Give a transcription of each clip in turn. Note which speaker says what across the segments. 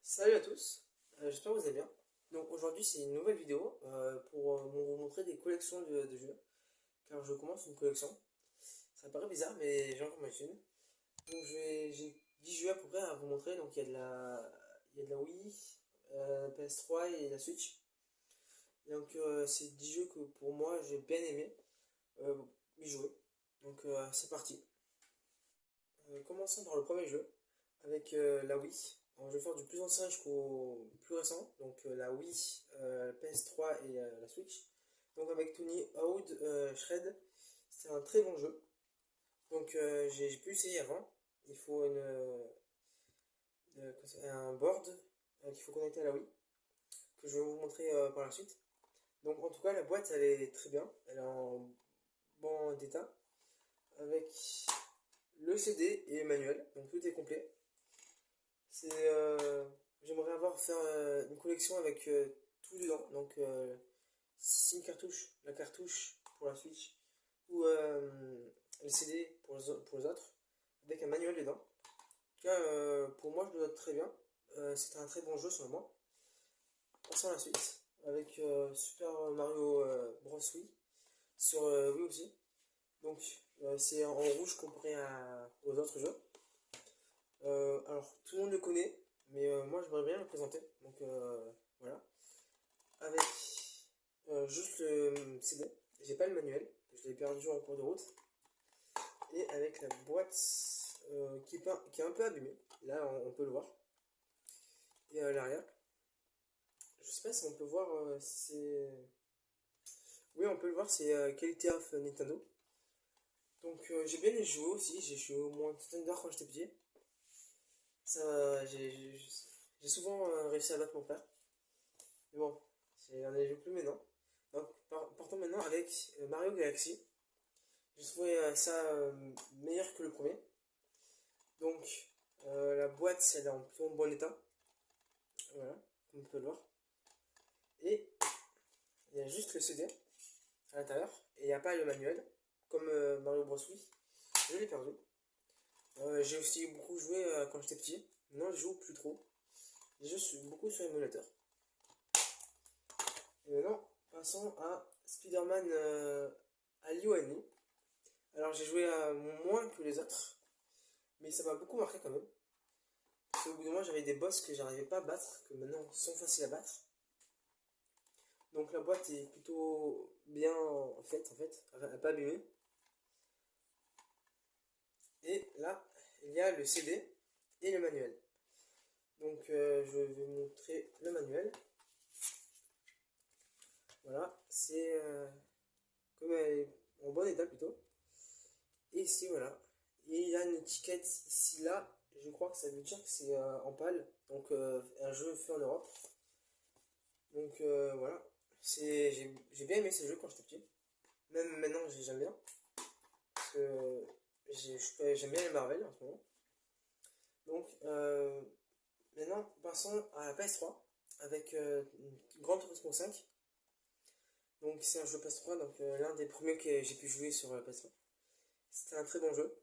Speaker 1: Salut à tous, j'espère que vous allez bien. Donc aujourd'hui c'est une nouvelle vidéo pour vous montrer des collections de jeux, car je commence une collection. Ça paraît bizarre mais j'en commence une. Donc j'ai 10 jeux à peu près à vous montrer, donc il y a de la Wii, PS3 et la Switch. Donc c'est 10 jeux que pour moi j'ai bien aimé euh, y jouer. Donc c'est parti. Commençons par le premier jeu, avec la Wii. Alors, je vais faire du plus ancien jusqu'au plus récent, donc la Wii, PS3 et la Switch. Donc avec Tony Hawk Shred, c'est un très bon jeu. Donc j'ai pu essayer avant. Il faut un board qu'il faut connecter à la Wii, que je vais vous montrer par la suite. Donc en tout cas la boîte elle est très bien, elle est en bon état, avec le CD et le manuel, donc tout est complet. C'est, j'aimerais avoir faire une collection avec tout dedans. Donc, si c'est une cartouche, la cartouche pour la Switch ou le CD pour les autres, avec un manuel dedans. En tout cas, pour moi, je le note très bien. C'était un très bon jeu selon moi. Passons à la suite avec Super Mario Bros. Wii sur Wii aussi. Donc, c'est en rouge comparé aux autres jeux. Alors, tout le monde le connaît, mais moi j'aimerais bien le présenter. Donc voilà. Avec juste le CD. J'ai pas le manuel, je l'ai perdu en cours de route. Et avec la boîte qui est un peu abîmée. Là, on peut le voir. Et l'arrière. Je sais pas si on peut voir. C'est. Oui, on peut le voir, c'est Quality of Nintendo. Donc j'ai bien les joué aussi. J'ai joué au moins une centaine d'heures quand j'étais petit. Ça, j'ai souvent réussi à battre mon père. Mais bon, on ne joue plus maintenant. Donc, partons maintenant avec Mario Galaxy. J'ai trouvé ça meilleur que le premier. Donc, la boîte, elle est en plutôt bon état. Voilà, comme on peut le voir. Et il y a juste le CD à l'intérieur. Et il n'y a pas le manuel. Comme Mario Bros. Wii. Je l'ai perdu. J'ai aussi beaucoup joué quand j'étais petit. Maintenant, je joue plus trop. Je joue beaucoup sur émulateur. Et maintenant, passons à Spider-Man à Lioani. Alors j'ai joué à moins que les autres, mais ça m'a beaucoup marqué quand même. Parce qu'au bout d'un moment j'avais des boss que j'arrivais pas à battre, que maintenant sont faciles à battre. Donc la boîte est plutôt bien faite en fait, elle n'est pas abîmée. Et là, il y a le CD et le manuel. Donc je vais vous montrer le manuel. Voilà, c'est comme elle est en bon état plutôt. Et ici voilà. Et il y a une étiquette ici là. Je crois que ça veut dire que c'est en PAL. Donc un jeu fait en Europe. Donc voilà. J'ai bien aimé ce jeu quand j'étais petit. Même maintenant j'aime bien. Parce que j'aime bien les Marvel en ce moment. Donc maintenant passons à la PS3 avec Gran Turismo 5. Donc c'est un jeu PS3, donc l'un des premiers que j'ai pu jouer sur la PS3. C'était un très bon jeu.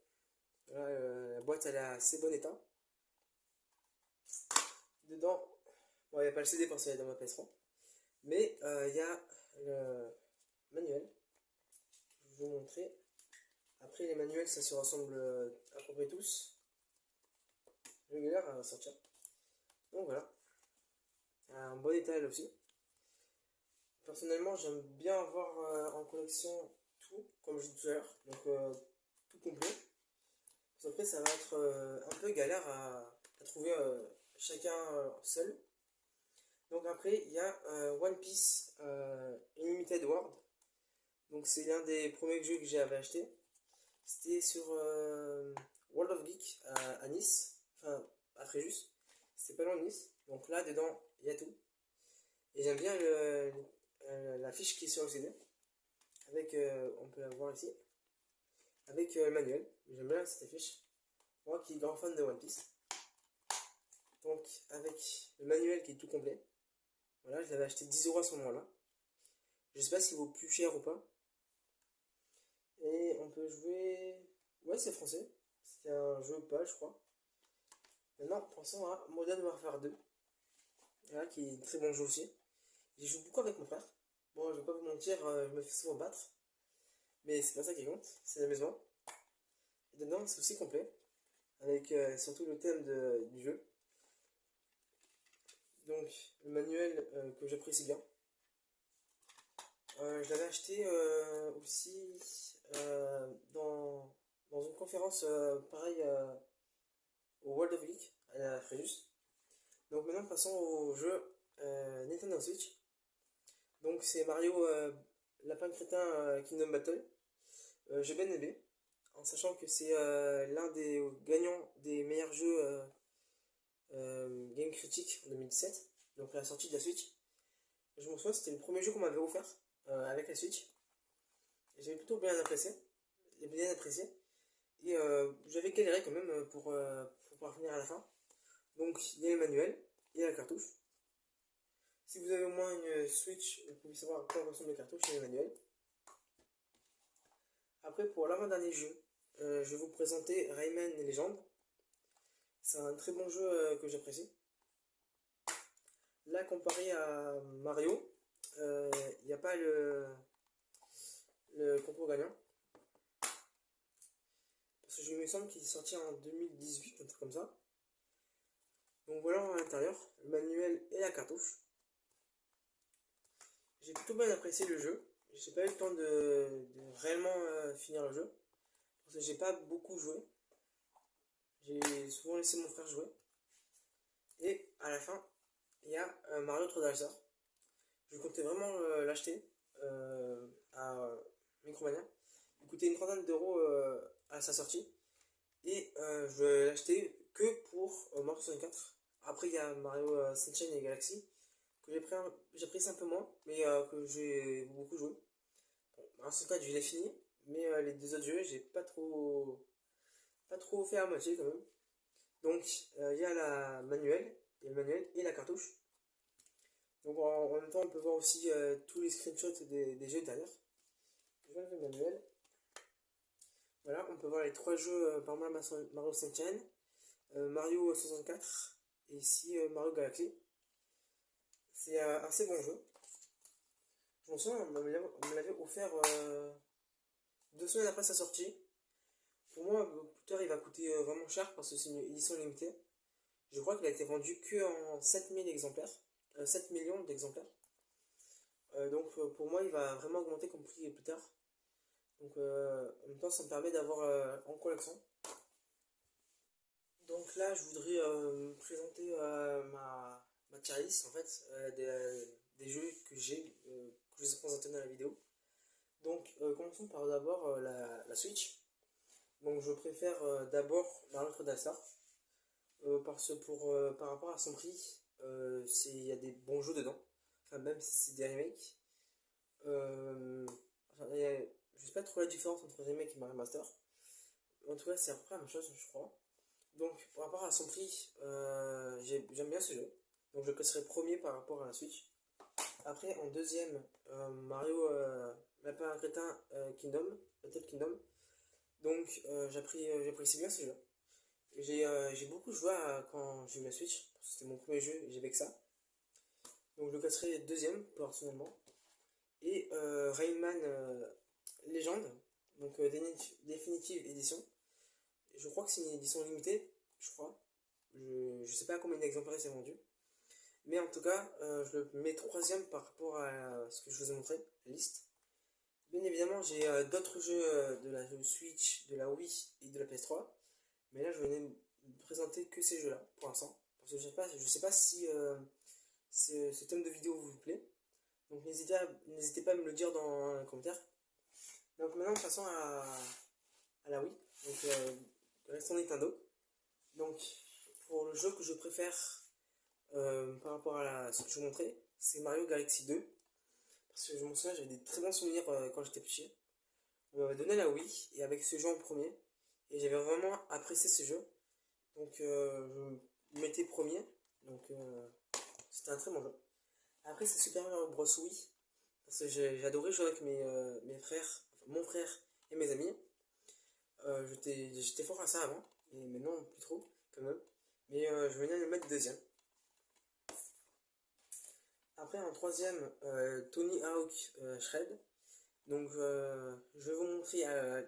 Speaker 1: Là, la boîte elle est assez bon état. Dedans, bon, il n'y a pas le CD parce qu'il est dans ma PS3. Mais il y a le manuel. Je vais vous montrer. Après, les manuels, ça se ressemble à peu près tous. Je galère à sortir. Donc voilà. Un bon état elle aussi. Personnellement, j'aime bien avoir en collection tout, comme je disais tout à l'heure. Donc tout complet. Parce qu'après, ça va être un peu galère à trouver chacun seul. Donc après, il y a One Piece Unlimited World. Donc c'est l'un des premiers jeux que j'avais acheté. C'était sur World of Geek à Nice, enfin à Fréjus. C'était pas loin de Nice. Donc là, dedans, il y a tout. Et j'aime bien la fiche qui est sur le CD. Avec, on peut la voir ici. Avec le manuel. J'aime bien cette affiche. Moi qui est grand fan de One Piece. Donc avec le manuel qui est tout complet. Voilà, je l'avais acheté 10 € à ce moment-là. Je sais pas s'il vaut plus cher ou pas. Et on peut jouer. Ouais, c'est français. C'était un jeu pas, je crois. Maintenant, pensons à Modern Warfare 2. voilà, qui est un très bon jeu aussi. J'y joue beaucoup avec mon frère. Bon, je vais pas vous mentir, je me fais souvent battre, mais c'est pas ça qui compte, c'est l'amusement. Et dedans, c'est aussi complet, avec surtout le thème du jeu. Donc, le manuel que j'apprécie bien. Je l'avais acheté aussi dans une conférence pareil au World of Geek à la Fréjus. Donc maintenant passons au jeu Nintendo Switch. Donc c'est Mario Lapin Crétin Kingdom Battle. J'ai bien aimé, en sachant que c'est l'un des gagnants des meilleurs jeux Game Critic en 2017, donc à la sortie de la Switch. Je me souviens, c'était le premier jeu qu'on m'avait offert avec la Switch. J'avais plutôt bien apprécié. Bien apprécié. Et j'avais galéré quand même pour parvenir à la fin. Donc il y a le manuel et la cartouche. Si vous avez au moins une Switch, vous pouvez savoir à quoi ressemble la cartouche et le manuel. Après, pour l'avant-dernier jeu, je vais vous présenter Rayman Legends. C'est un très bon jeu que j'apprécie. Là, comparé à Mario, il n'y a pas le concours gagnant. Parce que je me semble qu'il est sorti en 2018, un truc comme ça. Donc voilà à l'intérieur, le manuel et la cartouche. J'ai plutôt bien apprécié le jeu. J'ai pas eu le temps de réellement finir le jeu. Parce que j'ai pas beaucoup joué. J'ai souvent laissé mon frère jouer. Et à la fin, il y a Mario 3D All-Star. Je comptais vraiment l'acheter à Micromania. Il coûtait une trentaine d'euros à sa sortie. Et je vais l'acheter que pour Mario 64. Après, il y a Mario Sunshine et Galaxy que j'apprécie un peu moins, mais que j'ai beaucoup joué. Bon, Mario 64, je l'ai fini, mais les deux autres jeux, j'ai pas trop fait à moitié quand même. Donc, il y a il y a le manuel et la cartouche. Donc, en même temps, on peut voir aussi tous les screenshots des jeux derrière. Je vais enlever le manuel. Voilà, on peut voir les trois jeux par Mario Sunshine, Mario 64 et ici Mario Galaxy. C'est un assez bon jeu. Je m'en souviens, on me l'avait offert 2 semaines après sa sortie. Pour moi, plus tard, il va coûter vraiment cher parce que c'est une édition limitée. Je crois qu'il a été vendu que en 7000 exemplaires, 7 millions d'exemplaires. Donc pour moi, il va vraiment augmenter comme prix plus tard. Donc en même temps, ça me permet d'avoir en collection. Donc là, je voudrais présenter ma tier list en fait des jeux que je vous ai présentés dans la vidéo. Donc commençons par d'abord la Switch. Donc je préfère d'abord Mario 3D All-Star parce que par rapport à son prix, il y a des bons jeux dedans. Enfin même si c'est des remakes. Je sais pas trop la différence entre remake et Mario Master. En tout cas, c'est à peu près la même chose, je crois. Donc, par rapport à son prix, j'aime bien ce jeu. Donc, je le classerai premier par rapport à la Switch. Après, en deuxième, Mario Lapin Crétin Battle Kingdom. Donc, j'apprécie bien ce jeu. J'ai beaucoup joué quand j'ai eu la Switch. C'était mon premier jeu et j'avais que ça. Donc, je le classerai deuxième, personnellement. Et Rayman Legend, donc Definitive Edition. Je crois que c'est une édition limitée, je crois. Je sais pas combien d'exemplaires c'est vendu. Mais en tout cas, je le mets troisième par rapport à ce que je vous ai montré, la liste. Bien évidemment, j'ai d'autres jeux de la Switch, de la Wii et de la PS3. Mais là, je vais ne présenter que ces jeux-là pour l'instant. Parce que je sais pas si ce thème de vidéo vous plaît. Donc n'hésitez pas à me le dire dans les commentaires. Donc maintenant, passons à la Wii. Donc restons Nintendo. Donc pour le jeu que je préfère par rapport à ce que je vous montrais, c'est Mario Galaxy 2. Parce que je m'en souviens, j'avais des très bons souvenirs quand j'étais petit. On m'avait donné la Wii et avec ce jeu en premier. Et j'avais vraiment apprécié ce jeu. Donc je mettais premier. Donc c'était un très bon jeu. Après c'est Super Mario Bros. Wii. Parce que j'ai adoré jouer avec mes frères, enfin, mon frère et mes amis. J'étais fort à ça avant. Et maintenant plus trop quand même. Mais je venais de le mettre deuxième. Après en troisième, Tony Hawk Shred. Donc je vais vous montrer à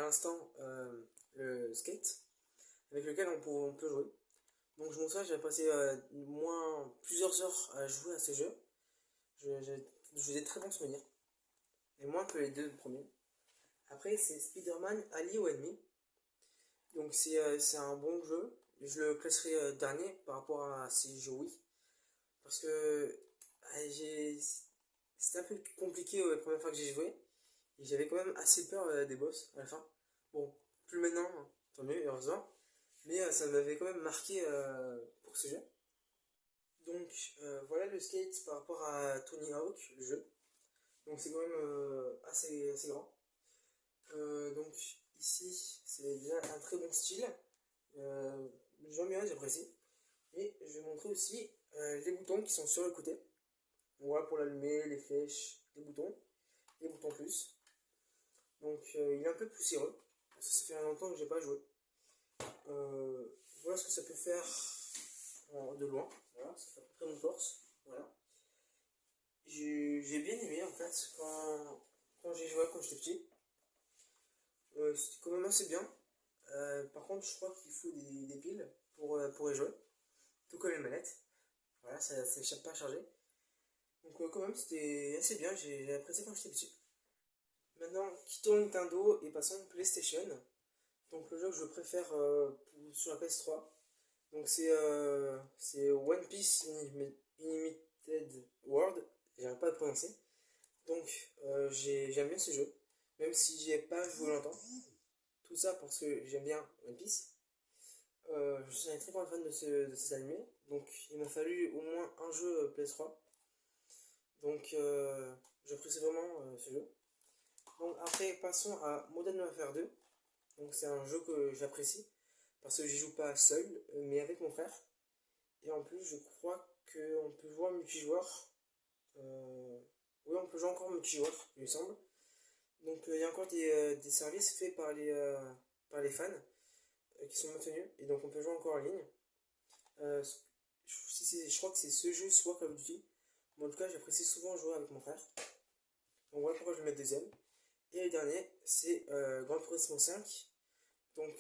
Speaker 1: l'instant le skate avec lequel on peut jouer. Donc je montre ça, j'ai passé plusieurs heures à jouer à ce jeu. J'ai des très bons souvenirs, et moins que les deux premiers. Après c'est Spider-Man Ali ou Enemy. Donc c'est un bon jeu. Je le classerai dernier par rapport à ces jeux Wii. Parce que c'était un peu compliqué la première fois que j'ai joué. Et j'avais quand même assez peur des boss à la fin. Bon, plus maintenant, hein, tant mieux, heureusement. Mais ça m'avait quand même marqué pour ce jeu. Donc voilà le skate par rapport à Tony Hawk, le jeu. Donc c'est quand même assez grand. Donc ici, c'est déjà un très bon style. J'aime bien, j'apprécie. Et je vais montrer aussi les boutons qui sont sur le côté. Donc voilà pour l'allumer, les flèches, les boutons plus. Donc il est un peu poussiéreux, parce que ça fait longtemps que j'ai pas joué. Voilà ce que ça peut faire de loin. Voilà, ça fait à peu près mon torse. Voilà. J'ai bien aimé en fait quand j'ai joué quand j'étais petit. C'était quand même assez bien. Par contre, je crois qu'il faut des piles pour y jouer. Tout comme les manettes. Voilà, ça s'échappe pas à charger. Donc quand même, c'était assez bien. J'ai apprécié quand j'étais petit. Maintenant, quittons Nintendo et passons à PlayStation. Donc le jeu que je préfère sur la PS3. Donc c'est One Piece Unlimited World. J'arrive pas à le prononcer. Donc j'aime bien ce jeu. Même si j'y ai pas joué longtemps. Tout ça parce que j'aime bien One Piece. Je suis un très grand fan de ces animés. Donc il m'a fallu au moins un jeu PS3. Donc j'apprécie vraiment ce jeu. Donc après passons à Modern Warfare 2. Donc c'est un jeu que j'apprécie parce que j'y joue pas seul mais avec mon frère. Et en plus je crois qu'on peut jouer en multijoueur. Oui, on peut jouer encore en multijoueur, il me semble. Donc il y a encore des services faits par les fans qui sont maintenus et donc on peut jouer encore en ligne. Je crois que c'est ce jeu soit Call of Duty. Mais en tout cas j'apprécie souvent jouer avec mon frère. Donc voilà pourquoi je le mets deuxième. Et le dernier c'est Gran Turismo 5. Donc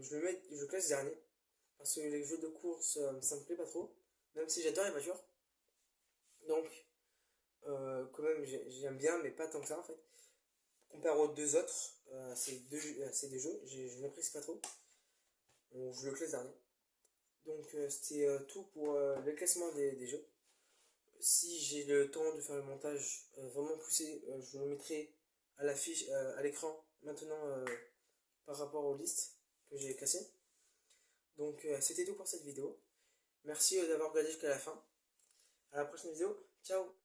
Speaker 1: je le classe dernier. Parce que les jeux de course ça me plaît pas trop. Même si j'adore les voitures. Donc quand même j'aime bien mais pas tant que ça en fait. Comparé aux deux autres, ces deux jeux, je n'apprécie pas trop. Donc, je le classe dernier. Donc c'était tout pour le classement des jeux. Si j'ai le temps de faire le montage vraiment poussé, je le mettrai à l'affiche, à l'écran maintenant par rapport aux listes que j'ai classées. Donc c'était tout pour cette vidéo. Merci d'avoir regardé jusqu'à la fin. À la prochaine vidéo. Ciao.